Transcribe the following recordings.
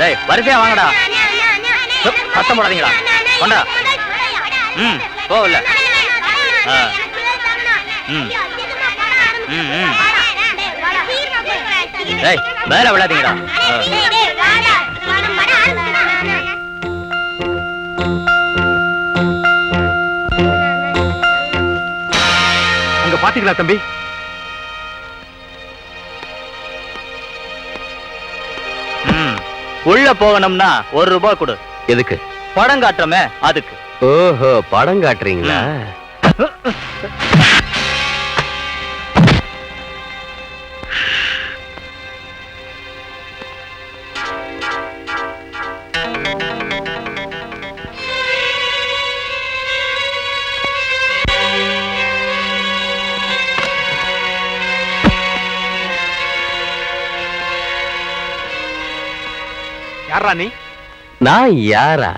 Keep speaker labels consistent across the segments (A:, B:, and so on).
A: டேய் வரிசையா வாங்கடா. சத்தம் போடாதீங்களா. கொண்டா. போகல. டேய் மேல விடாதீங்கடா.
B: அங்க பாத்தீங்களா தம்பி?
A: உள்ள போகணும்னா 1 ரூபாய் கொடு.
B: எதுக்கு?
A: படம் காட்டுறமே அதுக்கு.
B: ஓஹோ, படம் காட்டுறீங்களா?
C: யாரா நீ?
B: நான் யாரா?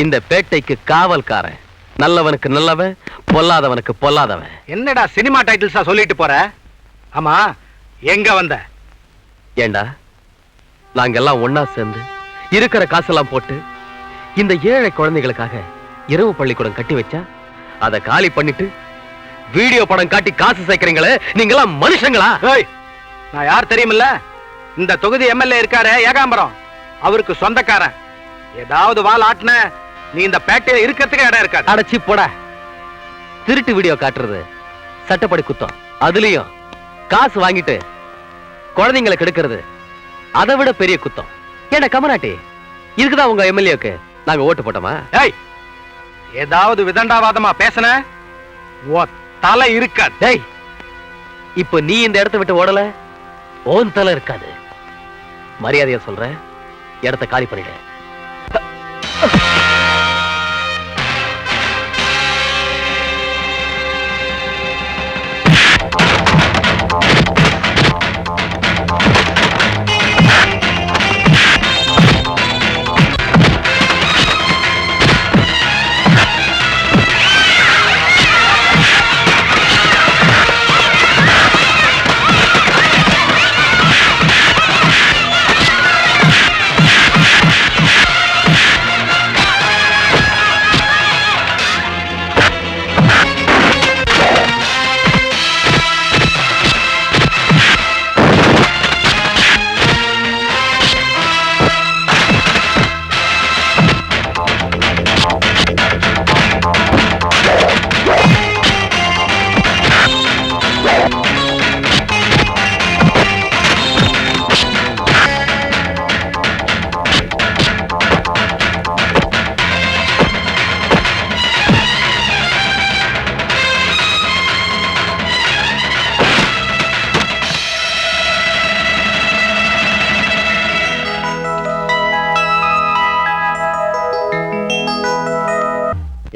B: இந்த பேட்டைக்கு காவல்காரன். நல்லவனுக்கு நல்லவன், பொல்லாதவனுக்கு பொல்லாதவன்.
C: என்னடா சினிமா டைட்டில்ஸா சொல்லிட்டு போற? ஆமா, எங்க வந்த?
B: ஏண்டா, நாங்கெல்லாம் ஒன்னா சேர்ந்து இருக்கிற காசெல்லாம் போட்டு இந்த ஏழை குழந்தைகளுக்காக இரவு பள்ளிக்கூடம் கட்டி வச்சா அதை காலி பண்ணிட்டு வீடியோ படம் காட்டி காசு சேர்க்கிறீங்களே, நீங்கெல்லாம் மனுஷங்களா?
C: நான் யார் தெரியுமில்ல? இந்த தொகுதி எம்எல்ஏ இருக்காரு ஏகாம்பரம், அவருக்கு சொந்தக்காரன். ஏதாவது வால் ஆட்டின நீ இந்த பேட்டையில இருக்கிறதுக்கு இடம் இருக்காது.
B: அடைச்சி போட. திருட்டு வீடியோ காட்டுறது சட்டப்படி குத்தம். அதுலயும் காசு வாங்கிட்டு குழந்தைங்களை கெடுக்கிறது அதை விட பெரிய குத்தம். ஏண்டா கமராட்டி, இதுக்குதான் உங்க எம்எல்ஏக்கு நாங்க ஓட்டு போட்டோமா?
C: ஏதாவது விதண்டாவாதமா பேசன தலை இருக்காது.
B: டேய், இப்ப நீ இந்த இடத்தை விட்டு ஓடல, ஓன் தலை இருக்காது. மரியாதையா சொல்ற, இடத்தை காலி பண்ணிடு.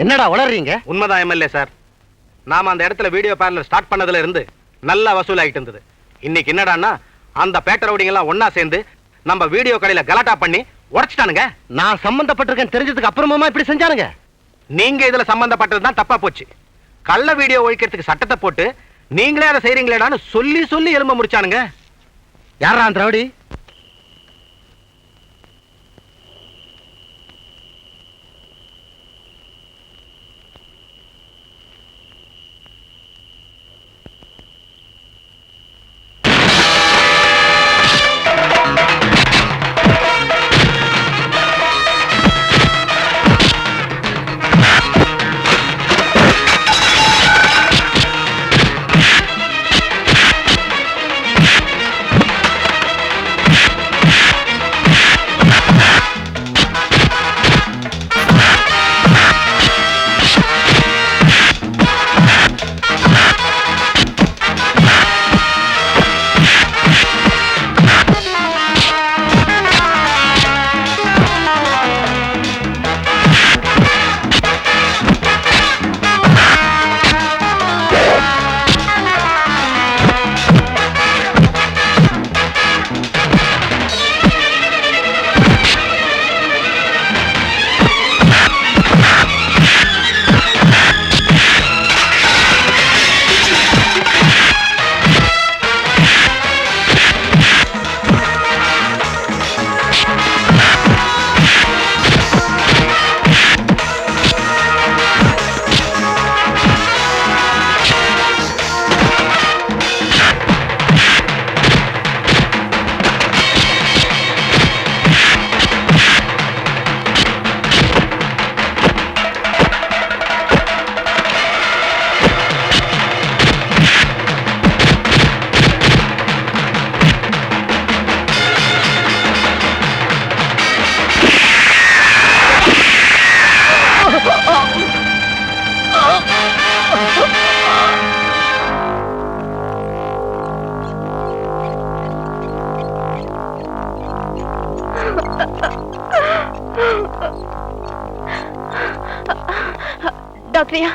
C: என்னடா வளர்றீங்க? உண்மைதான் எம்எல்ஏ சார். நாம அந்த இடத்துல வீடியோ பார்லர் ஸ்டார்ட் பண்ணதுல இருந்து நல்ல வசூல் ஆகிட்டு இருந்தது. இன்னைக்கு என்னடான்னா அந்த பேட்டர் ரவுடிங்க எல்லாம் ஒன்னா சேர்ந்து நம்ம வீடியோ கடையில கலாட்டா பண்ணி உடைச்சிட்டானுங்க. நான் சம்பந்தப்பட்டிருக்கேன் தெரிஞ்சதுக்கு அப்புறமா இப்படி செஞ்சானுங்க. நீங்க இதுல சம்பந்தப்பட்டதுதான் தப்பா போச்சு. கள்ள வீடியோ ஒழிக்கிறதுக்கு சட்டத்தை போட்டு நீங்களே அதை செய்றீங்களேடான்னு சொல்லி சொல்லி எலும்ப முடிச்சானுங்க. யாரா அந்த ரவுடி?
D: டாக்டரியா,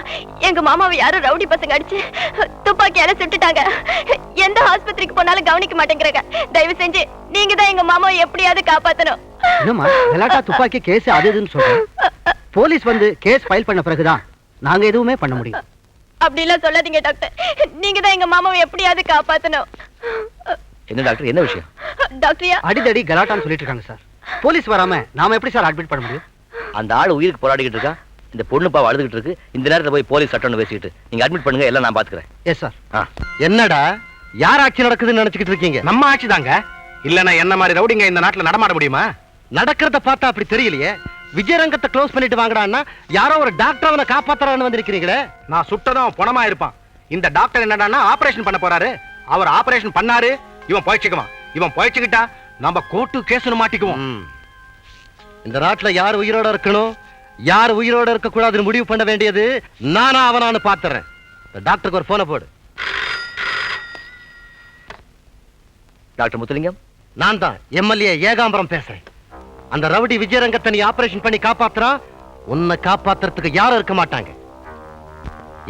D: எங்க மாமாவை யாரும் ரவுடி பசங்க அடிச்சு துப்பாக்கியால சுட்டுட்டாங்க. எந்த ஆஸ்பத்திரிக்கு போனாலும் கவனிக்க மாட்டேங்கிறாங்க. தயவு செஞ்சு நீங்க தான் எங்க மாமாவை எப்படியாவது காப்பாத்தணும்.
E: என்னம்மா கலாட்டா துப்பாக்கி கேஸ் அது இதுன்னு சொல்றேன். போலீஸ் வந்து கேஸ் ஃபைல் பண்ண பிறகுதான் நாங்க எதுவுமே பண்ண முடியும்.
D: அப்படி எல்லாம் சொல்லாதீங்க டாக்டர். நீங்க தான் எங்க மாமாவை எப்படியாவது காப்பாத்தணும்.
A: என்ன டாக்டர், என்ன விஷயம்?
D: டாக்டரியா,
E: அடிதடி கலாட்டான்னு சொல்லிட்டு இருக்காங்க சார். போலீஸ் வராம நாம எப்படி சார் அட்மிட் பண்ண முடியும்?
A: அந்த ஆள் உயிருக்கு போராடிக்கிட்டு இருக்கா, இந்த பொண்ணு பாவம் அழுதுகிட்டு இருக்கு. இந்த நேரத்துல போய் போலீஸ் சட்டம்னு பேசிக்கிட்டு நீங்க அட்மிட் பண்ணுங்க, எல்லாம் நான் பாத்துக்கிறேன்.
E: Yes sir. என்னடா யார் ஆட்சி நடக்குதுன்னு நினைச்சுக்கிட்டு இருக்கீங்க?
C: நம்ம ஆட்சி தாங்க. இல்லன்னா என்ன மாதிரி ரவுடிங்க இந்த நாட்டுல நடமாட முடியுமா?
E: நடக்கிறத பார்த்தா அப்படி தெரியலையே. விஜயரங்கத்தை க்ளோஸ் பண்ணிட்டு வாங்கடான்னா யாரோ ஒரு டாக்டர் அவனை காப்பாத்துறான்னு வந்திருக்கிறீங்களே.
C: நான் சுட்டதும் பணமா இருப்பான். இந்த டாக்டர் என்னடான்னா ஆபரேஷன் பண்ண போறாரு. அவர் ஆபரேஷன் பண்ணாரு, இவன் போயிச்சுக்குவான். இவன் போயிச்சுக்கிட்டா நம்ம கோர்ட்டு கேஸ்னு மாட்டிக்குவோம்.
E: இந்த நாட்டுல யார் உயிரோட இருக்கணும், யார் உயிரோட இருக்க கூடாதுன்னு முடிவு பண்ண வேண்டியது நானா அவனான்னு பாத்துறேன். டாக்டருக்கு ஒரு போனை போடு.
A: டாக்டர் முத்துலிங்கம்,
E: நான் தான் எம்எல்ஏ ஏகாம்பரம் பேசுறேன். அந்த ரவுடி விஜயரங்கத்தை நீ ஆபரேஷன் பண்ணி காப்பாத்துறா, உன்னை காப்பாத்துறதுக்கு யாரும் இருக்க மாட்டாங்க.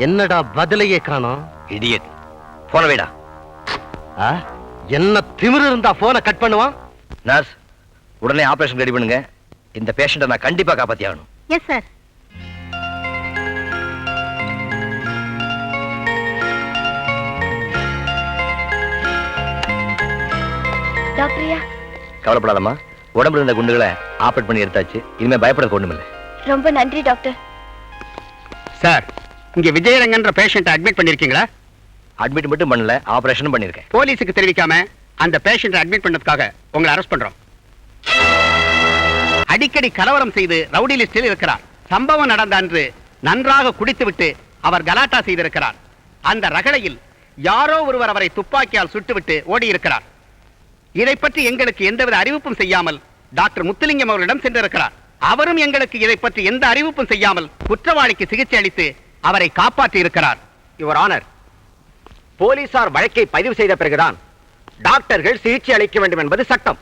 E: என்னடா பதிலையே காணோம்?
A: இடியட். போன வைடா.
E: என்ன திமிரு இருந்தா போனை கட் பண்ணுவான்?
A: நர்ஸ், உடனே ஆபரேஷன் ரெடி பண்ணுங்க. இந்த பேஷண்ட்டை நான் கண்டிப்பா காப்பாத்தி ஆகணும்.
D: Yes sir. டாக்டரியா,
A: கவலைப்படாதம்மா, உடம்புல இருந்த குண்டுகளை ஆபரேட் பண்ணி எடுத்தாச்சு. இனிமே பயப்பட ஒண்ணுமில்லை.
D: ரொம்ப நன்றி டாக்டர்.
F: சார், இங்க விஜயரங்கன்ற பேஷண்ட் அட்மிட் பண்ணிருக்கீங்களா?
A: அட்மிட் மட்டும் பண்ணல, ஆபரேஷனும் பண்ணிருக்கேன்.
F: போலீஸுக்கு தெரிவிக்காம அந்த பேஷண்ட் அட்மிட் பண்ணதுக்காக உங்களை அரெஸ்ட் பண்றோம். அடிக்கடி கலவரம் செய்து ரவுடி லிஸ்டில் இருக்கிறார். சம்பவம் நடந்த அன்று நன்றாக குடித்துவிட்டு அவர் கலாட்டா செய்திருக்கிறார். அந்த ரகளையில் யாரோ ஒருவர் அவரை துப்பாக்கியால் சுட்டுவிட்டு ஓடி இருக்கிறார். இதை பற்றி எங்களுக்கு எந்தவித அறிவிப்பும் செய்யாமல் டாக்டர் முத்துலிங்கம் அவர்களிடம் சென்றிருக்கிறார். அவரும் எங்களுக்கு இதை பற்றி எந்த அறிவிப்பும் செய்யாமல் குற்றவாளிக்கு சிகிச்சை அளித்து அவரை காப்பாற்றி இருக்கிறார்.
C: யுவர் ஆனர், போலீசார் வழக்கை பதிவு செய்த பிறகுதான் டாக்டர்கள் சிகிச்சை அளிக்க வேண்டும் என்பது சட்டம்.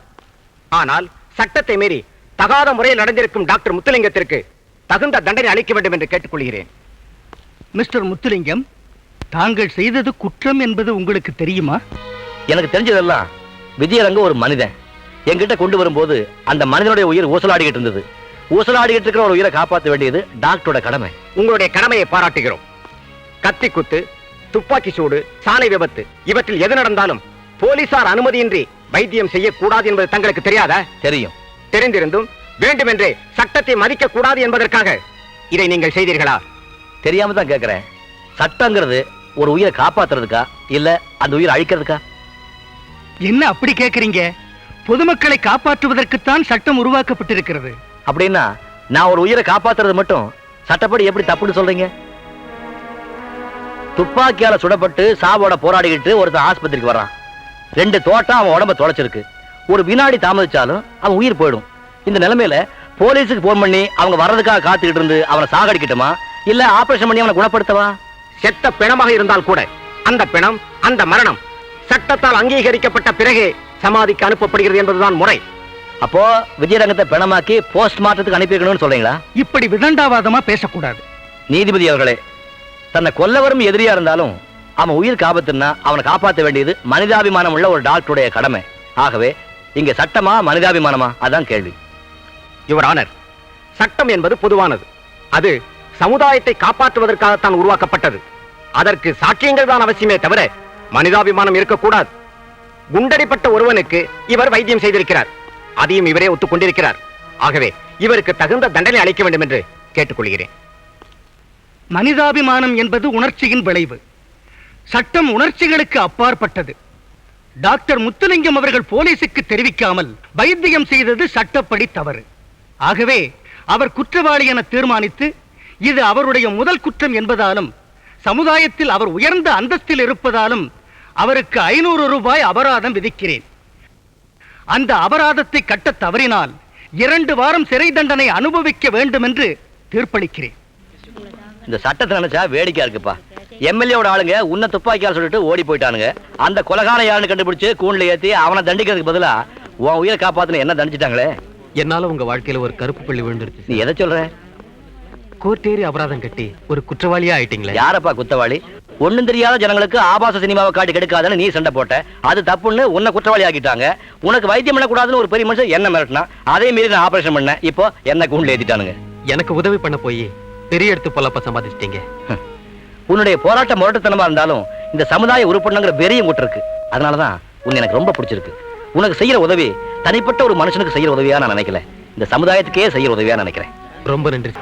C: ஆனால் சட்டத்தை மீறி தகாத முறையில் நடந்திருக்கும் டாக்டர் முத்துலிங்கத்திற்கு தகுந்த தண்டனை அளிக்க வேண்டும் என்று கேட்டுக்கொள்கிறேன்.
E: மிஸ்டர் முத்துலிங்கம், தாங்கள் செய்தது குற்றம் என்பது உங்களுக்கு தெரியுமா?
A: எனக்கு தெரிஞ்சதெல்லாம் விஜயரங்கம் ஒரு மனிதன். என்கிட்ட கொண்டு வரும்போது அந்த மனிதனுடைய உயிர் ஊசலாடிக்கிட்டு இருந்தது. ஊசலாடிக்கிட்டு இருக்கிற ஒரு உயிரை காப்பாற்ற வேண்டியது டாக்டரோட கடமை.
C: உங்களுடைய கடமையை பாராட்டுகிறோம். கத்தி குத்து, துப்பாக்கி சூடு, சாலை விபத்து இவற்றில் எது நடந்தாலும் போலீசார் அனுமதியின்றி வைத்தியம் செய்யக்கூடாது என்பது தங்களுக்கு தெரியாதா?
A: தெரியும்.
C: தெரிந்திருந்தும் வேண்டுமென்றே சட்டத்தை மதிக்க கூடாது என்பதற்காக இதை நீங்கள் செய்தீர்களா?
A: தெரியாம தான் கேட்கிறேன். சட்டங்கிறது ஒரு உயிரை காப்பாத்துறதுக்கா இல்ல அந்த உயிரை அழிக்கிறதுக்கா?
E: என்ன அப்படி கேக்குறீங்க? பொதுமக்களை காப்பாற்றுவதற்குத்தான் சட்டம் உருவாக்கப்பட்டிருக்கிறது.
A: அப்படின்னா நான் ஒரு உயிரை காப்பாத்துறது மட்டும் சட்டப்படி எப்படி தப்புன்னு சொல்றீங்க? துப்பாக்கியால சுடப்பட்டு சாவோட போராடிக்கிட்டு ஒருத்தன் ஆஸ்பத்திரிக்கு வர்றான். 2 தோட்டம் அவன் உடம்ப தொலைச்சிருக்கு. ஒரு வினாடி தாமதிச்சாலும் அவன் உயிர் போயிடும். இந்த நிலைமையில போலீஸுக்கு போன் பண்ணி அவங்க வர்றதுக்காக காத்துக்கிட்டு இருந்து அவனை சாகடிக்கட்டுமா இல்ல ஆபரேஷன் பண்ணி அவனை குணப்படுத்தவா?
C: செத்த பிணமாக இருந்தால் கூட அந்த பிணம், அந்த மரணம் சட்டத்தால் அங்கீகரிக்கப்பட்ட பிறகே சமாதிக்கு அனுப்பப்படுகிறது என்பதுதான் முறை.
A: அப்போ விஜயரங்கத்தை பிணமாக்கி போஸ்ட்மார்ட்டத்துக்கு அனுப்பி வைக்கணும்னு சொல்றீங்களா?
E: இப்படி விதண்டாவாதமா பேசக்கூடாது.
A: நீதிபதி அவர்களே, தன்னை கொல்லவரும் எதிரியா இருந்தாலும் அவன் உயிர் ஆபத்துன்னா அவனை காப்பாற்ற வேண்டியது மனிதாபிமானம் உள்ள ஒரு டாக்டருடைய கடமை. ஆகவே இங்க சட்டமா மனிதாபிமானமா? அதான் கேள்வி.
C: யுவர் ஆனர், சட்டம் என்பது பொதுவானது. அது சமுதாயத்தை காப்பாற்றுவதற்காகத்தான் உருவாக்கப்பட்டது. அதற்கு சாட்சியங்கள் தான் அவசியமே தவிர மனிதாபிமானம் இருக்கக்கூடாது. குண்டடிப்பட்ட ஒருவனுக்கு இவர் வைத்தியம் செய்திருக்கிறார். அதையும் இவரே ஒத்துக்கொண்டிருக்கிறார். ஆகவே இவருக்கு தகுந்த தண்டனை அளிக்க வேண்டும் என்று கேட்டுக்கொள்கிறேன்.
E: மனிதாபிமானம் என்பது உணர்ச்சியின் விளைவு. சட்டம் உணர்ச்சிகளுக்கு அப்பாற்பட்டது. டாக்டர் முத்துலிங்கம் அவர்கள் போலீசுக்கு தெரிவிக்காமல் வைத்தியம் செய்தது சட்டப்படி தவறு. ஆகவே அவர் குற்றவாளி என தீர்மானித்து, இது அவருடைய முதல் குற்றம் என்பதாலும் சமுதாயத்தில் அவர் உயர்ந்த அந்தஸ்தில் இருப்பதாலும் அவருக்கு 500 ரூபாய் அபராதம் விதிக்கிறேன். அந்த அபராதத்தை கட்ட தவறினால் 2 வாரம் சிறை தண்டனை அனுபவிக்க வேண்டும் என்று தீர்ப்பளிக்கிறேன்.
A: இந்த சட்டத்தை நினைச்சா வேடிக்கையா இருக்குப்பா. எம்எல்ஏவோட ஆளுங்க உன்ன துப்பாக்கியால் சொல்லிட்டு ஓடி போயிட்டானுங்க. அந்த கொலகாரம் யாருன்னு கண்டுபிடிச்சு கூண்டுல ஏத்தி அவனை தண்டிக்கிறதுக்கு பதிலா உன் உயிரை காப்பாத்துன என்ன தண்டிச்சிட்டாங்களே.
B: என்னால உங்க வாழ்க்கையில ஒரு கருப்பு புள்ளி விழுந்துருச்சு.
A: நீ எதை சொல்ற?
B: கோர்ட்டேறி அபராதம் கட்டி ஒரு குற்றவாளியா ஆயிட்டீங்களே.
A: யாரப்பா குத்தவாளி? ஒண்ணும் தெரியாத ஜனங்களுக்கு ஆபாச சினிமாவை காட்டி கெடுக்காதன்னு நீ சண்டை போட்ட. அது தப்புன்னு உன்னை குற்றவாளி ஆக்கிட்டாங்க. உனக்கு வைத்தியம் பண்ணக்கூடாதுன்னு ஒரு பெரிய மனுஷன் என்ன மிரட்டினா, அதே மீறி நான் ஆபரேஷன் பண்ணேன். இப்போ என்ன கூண்டுல ஏத்திட்டானுங்க.
B: எனக்கு உதவி பண்ண போய் பெரிய எடுத்து பொல்லப்ப சம்பாதிச்சிட்டீங்க.
A: உன்னுடைய போராட்டம் முரட்டுத்தனமா இருந்தாலும் இந்த சமுதாய உறுப்பினங்கிற வெறியும் கூட்டு இருக்கு. அதனாலதான் உன்னை எனக்கு ரொம்ப பிடிச்சிருக்கு. உனக்கு செய்யற உதவி தனிப்பட்ட ஒரு மனுஷனுக்கு செய்யற உதவியா நான் நினைக்கல, இந்த சமுதாயத்துக்கே செய்யற உதவியா நினைக்கிறேன்.
B: ரொம்ப நன்றி.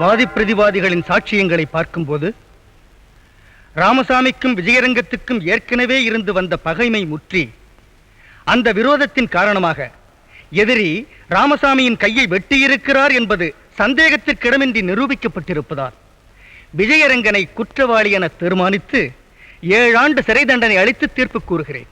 E: வாதி பிரதிவாதிகளின் சாட்சியங்களை பார்க்கும்போது ராமசாமிக்கும் விஜயரங்கத்துக்கும் ஏற்கனவே இருந்து வந்த பகைமை முற்றி அந்த விரோதத்தின் காரணமாக எதிரி ராமசாமியின் கையை வெட்டியிருக்கிறார் என்பது சந்தேகத்திற்கிடமின்றி நிரூபிக்கப்பட்டிருப்பதால் விஜயரங்கனை குற்றவாளி என தீர்மானித்து 7 ஆண்டு சிறை தண்டனை அளித்து தீர்ப்பு கூறுகிறேன்.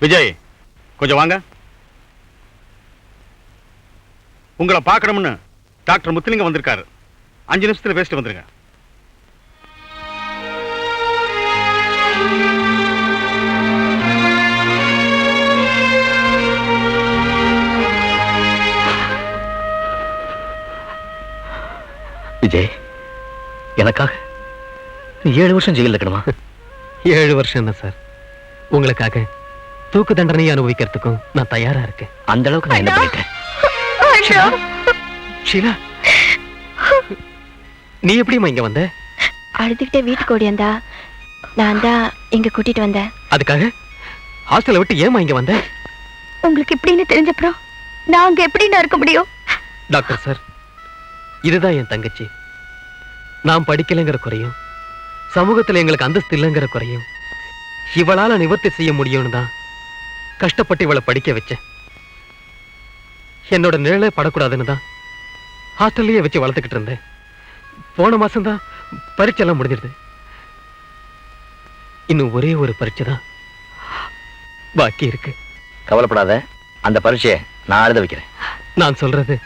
C: விஜய், கொஞ்சம் வாங்க. உங்களை பார்க்கணும்னு டாக்டர் முத்துலிங்கம் வந்திருக்காரு. 5 நிமிஷத்துல பேசிட்டு வந்துருங்க.
A: விஜய், எனக்காக நீ 7 வருஷம் ஜெயில இருக்கணுமா?
B: 7 வருஷம் என்ன சார், உங்களுக்காக தூக்கு தண்டனை அனுபவிக்கிறதுக்கும் நான் தயாரா இருக்கேன்.
A: அந்த அளவுக்கு நான் என்ன பண்ணிட்டேன்?
B: ஷீலா, நீ எப்படிமா இங்க வந்த?
D: அழுதுகிட்டே வீட்டுக்கு ஓடியாந்தா, நான் தான் இங்க கூட்டிட்டு வந்தேன்.
B: அதுக்காக ஹாஸ்டலை விட்டு ஏமா இங்க வந்த?
D: உங்களுக்கு இப்படின்னு தெரிஞ்சப்புறம் நான் அங்க எப்படின்னு இருக்க முடியும்?
B: டாக்டர் சார், இதுதான் என் தங்கச்சி. நான் படிக்கலைங்கிற குறையும், சமூகத்துல எங்களுக்கு அந்தஸ்து இல்லைங்கிற குறையும் இவளால நிவர்த்தி செய்ய முடியும்னு தான் கஷ்டப்பட்டு இவளை படிக்க வச்சேன். என்னோட நிழலே படக்கூடாதுன்னு தான் ஹாஸ்டல்லையே வச்சு வளர்த்துக்கிட்டு இருந்தேன். போன மாசம் தான் பரீட்சை எல்லாம் முடிஞ்சிருது. இன்னும் ஒரே ஒரு பரீட்சை தான் பாக்கி இருக்கு.
A: கவலைப்படாத, அந்த பரீட்சையை நான் எழுத வைக்கிறேன்.
B: நான் சொல்றது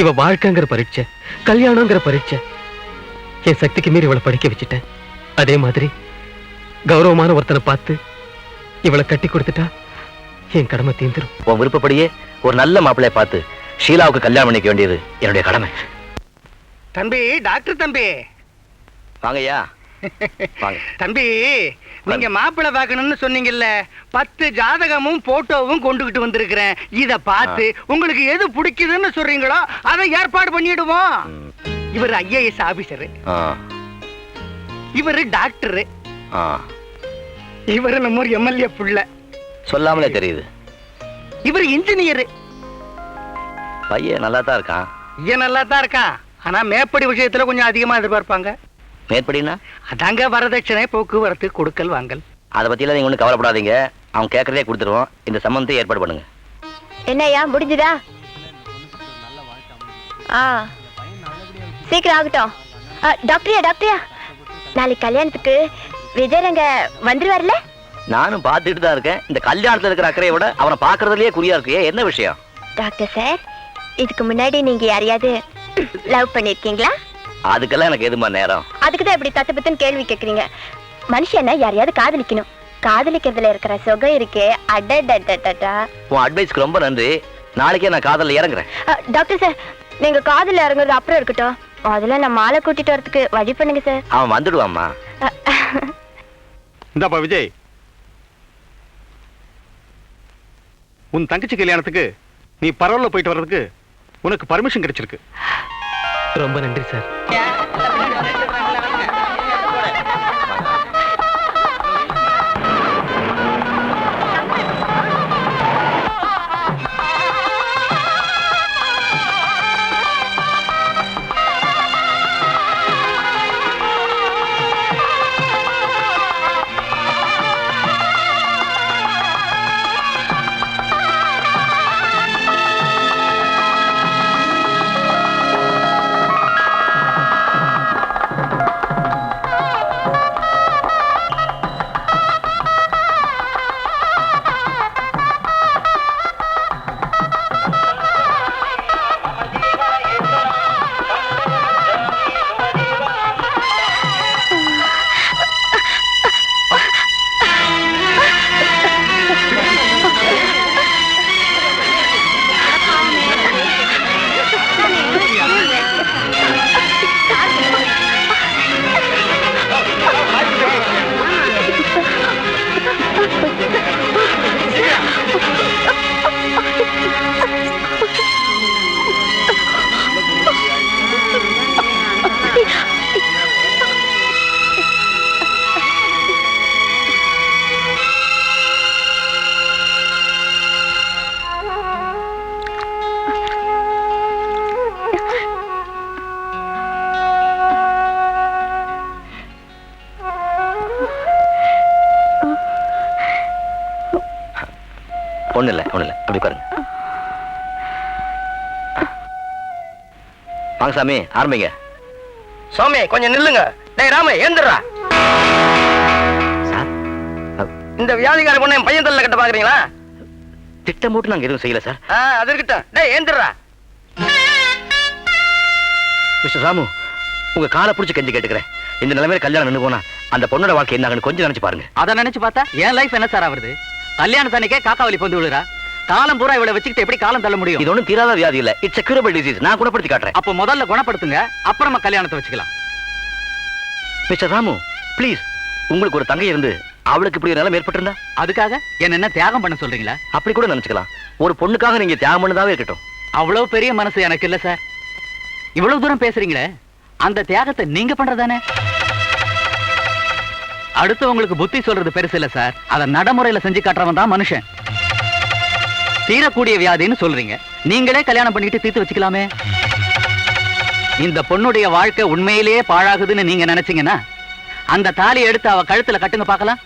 B: இவ வாழ்க்கைங்கிற பரீட்சை, கல்யாணங்கிற பரீட்சை. என் சக்திக்கு மீறி இவளை படிக்க வச்சுட்டேன். அதே மாதிரி கௌரவமான ஒருத்தனை பார்த்து இவளை கட்டி கொடுத்துட்டா என் கடமை தீர்ந்துரும்.
A: உன் விருப்பப்படியே ஒரு நல்ல மாப்பிள்ளைய பார்த்து ஷீலாவுக்கு கல்யாணம் பண்ணிக்க வேண்டியது என்னுடைய கடமை.
E: தம்பி, டாக்டர் தம்பி
A: வாங்கய்யா, வாங்க.
E: தம்பி, நீங்க மாப்பிள்ளை பார்க்கணும்னு சொன்னீங்கல்ல, 10 ஜாதகமும் போட்டோவும் கொண்டுகிட்டு வந்திருக்கிறேன். இத பார்த்து உங்களுக்கு எது பிடிக்குதுன்னு சொல்றீங்களோ அதை ஏற்பாடு பண்ணிடுவோம். இவர் IAS ஆபீசரு, இவரு டாக்டரு, இவரு நம்ம MLA புள்ள.
A: சொல்லாமலே தெரியுது.
E: இவர் இன்ஜினியர்.
A: பையன் நல்லா தான் இருக்கான்.
E: ஐயா நல்லா தான் இருக்கான். ஆனா மேற்படி விஷயத்துல கொஞ்சம் அதிகமா எதிர்பார்ப்பாங்க.
A: மேற்படினா
E: அதாங்க வரதட்சணை, போக்குவரத்து, கொடுக்கல் வாங்கல்.
A: அதை பத்தியெல்லாம் நீங்க ஒன்றும் கவலைப்படாதீங்க. அவன் கேட்கறதே கொடுத்துருவோம். இந்த சம்பந்தத்தை ஏற்பாடு பண்ணுங்க.
D: என்னய்யா, முடிஞ்சுதா? சீக்கிரம் ஆகட்டும். டாக்டரியா, நாளைக்கு கல்யாணத்துக்கு விஜயரங்க வந்துருவார்ல?
A: நானும் பார்த்துட்டு தான் இருக்கேன். இந்த கல்யாணத்துல இருக்கிற அக்கறையை விட அவனை பாக்குறதுலயே குறியா இருக்கு. என்ன விஷயம்?
D: டாக்டர் சார், இதுக்கு முன்னாடி நீங்க யாரையாவது லவ் பண்ணிருக்கீங்களா?
A: அதுக்கெல்லாம் எனக்கு எதுமா நேரம்?
D: அதுக்குதான் இப்படி தத்து பத்துன்னு கேள்வி கேக்குறீங்க. மனுஷன்னா யாரையாவது காதலிக்கணும். காதலிக்கிறதுல இருக்கிற சுகம் இருக்கே, அடடடடடா.
A: உன் அட்வைஸ்க்கு ரொம்ப நன்றி. நாளைக்கே நான் காதல்ல இறங்குறேன்.
D: டாக்டர் சார், நீங்க காதல்ல இறங்குறது அப்புறம் இருக்கட்டும். அதுல நான் மாலை கூட்டிட்டு வரதுக்கு வழி பண்ணுங்க சார்.
A: அவன் வந்துடுவாம்மா.
C: இந்தாப்பா விஜய், உன் தங்கச்சி கல்யாணத்துக்கு நீ பரவல்ல போயிட்டு வர்றதுக்கு உனக்கு பர்மிஷன் கிடைச்சிருக்கு.
B: ரொம்ப நன்றி சார்.
A: ஒண்ணு இல்ல அப்படி பாருங்க. வாங்க சாமி, ஆரம்பிங்க.
G: சாமி கொஞ்சம் நில்லுங்க. டேய் ராம, ஏந்திரா.
A: சார்,
G: இந்த வியாதிகார பொண்ணு என் பையன் தள்ள கட்ட பாக்குறீங்களா?
A: திட்டம் போட்டு நாங்க எதுவும் செய்யல சார்.
G: அது இருக்கட்டும். டேய் ஏந்திரா.
A: மிஸ்டர் ராமு, உங்க காலை பிடிச்சி கெஞ்சி கேட்டுக்கிறேன். இந்த நிலைமையில கல்யாணம் நின்று போனா அந்த பொண்ணோட வாழ்க்கை என்ன கொஞ்சம் நினைச்சு பாருங்க.
H: அத நினைச்சு பார்த்தா என் லைஃப் என்ன சார் ஆவறது? கல்யாணத்தன்னைக்கே காக்கா வலி வந்து விழுறா. காலம் பூரா இவளை வச்சுக்கிட்டு எப்படி காலம் தள்ள முடியும்?
A: இது ஒண்ணும் தீராத வியாதி இல்ல. It's a curable disease. நான் குணப்படுத்தி காட்டுறேன்.
H: அப்ப முதல்ல குணப்படுத்துங்க, அப்புறமா கல்யாணத்தை வச்சுக்கலாம்.
A: மிஸ்டர் ராமு, ப்ளீஸ், உங்களுக்கு ஒரு தங்கை இருந்து அவளுக்கு இப்படி ஒரு நிலைமை ஏற்பட்டிருந்தா
H: அதுக்காக என்ன தியாகம் பண்ண சொல்றீங்களா?
A: அப்படி கூட நினைச்சுக்கலாம். ஒரு பொண்ணுக்காக நீங்க தியாகம் பண்ணதாவே இருக்கட்டும்.
H: அவ்வளவு பெரிய மனசு எனக்கு இல்ல சார். இவ்வளவு தூரம் பேசுறீங்களே, அந்த தியாகத்தை நீங்க பண்றதானே? அடுத்தவங்களுக்கு புத்தி சொல்றது பெருசு இல்ல சார், அத நடைமுறையில செஞ்சு காட்டுறவன் தான் மனுஷன். தீரக்கூடிய வியாதின்னு சொல்றீங்க, நீங்களே கல்யாணம் பண்ணிட்டு தீர்த்து வச்சுக்கலாமே. இந்த பொண்ணுடைய வாழ்க்கை உண்மையிலேயே பாழாகுதுன்னு நீங்க நினைச்சீங்கன்னா அந்த தாலியை எடுத்து அவ கழுத்துல கட்டுங்க பார்க்கலாம்.